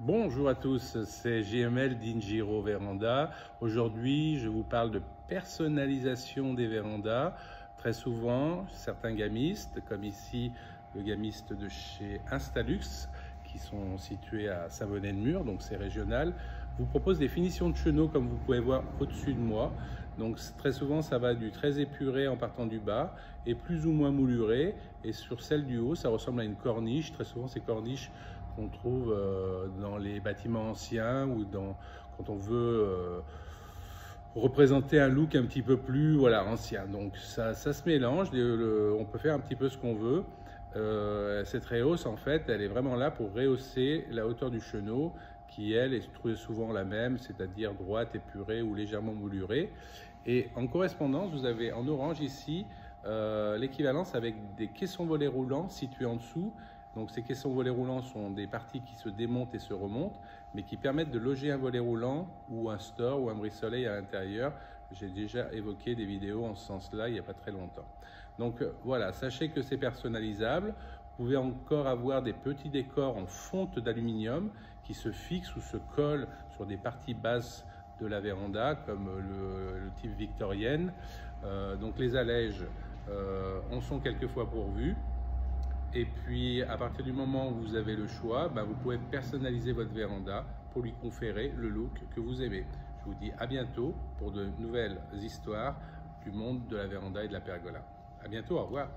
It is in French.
Bonjour à tous, c'est JML d'Ingiro Véranda. Aujourd'hui, je vous parle de personnalisation des vérandas. Très souvent, certains gamistes, comme ici le gamiste de chez Instalux, qui sont situés à Savonnay-de-Mur, donc c'est régional, vous proposent des finitions de chenaux comme vous pouvez voir au-dessus de moi. Donc très souvent, ça va du très épuré en partant du bas et plus ou moins mouluré. Et sur celle du haut, ça ressemble à une corniche. Très souvent, ces corniches qu'on trouve dans les bâtiments anciens ou quand on veut représenter un look un petit peu plus ancien. Donc ça se mélange, on peut faire un petit peu ce qu'on veut. Cette rehausse, en fait, elle est vraiment là pour rehausser la hauteur du chenot qui, elle, est souvent la même, c'est-à-dire droite, épurée ou légèrement moulurée. Et en correspondance, vous avez en orange ici l'équivalence avec des caissons volets roulants situés en dessous. Donc ces caissons volets roulants sont des parties qui se démontent et se remontent, mais qui permettent de loger un volet roulant ou un store ou un brise-soleil à l'intérieur. J'ai déjà évoqué des vidéos en ce sens-là il n'y a pas très longtemps. Donc voilà, sachez que c'est personnalisable. Vous pouvez encore avoir des petits décors en fonte d'aluminium qui se fixent ou se collent sur des parties basses de la véranda, comme le type victorienne. Donc les allèges en sont quelquefois pourvus. Et puis, à partir du moment où vous avez le choix, vous pouvez personnaliser votre véranda pour lui conférer le look que vous aimez. Je vous dis à bientôt pour de nouvelles histoires du monde de la véranda et de la pergola. À bientôt, au revoir.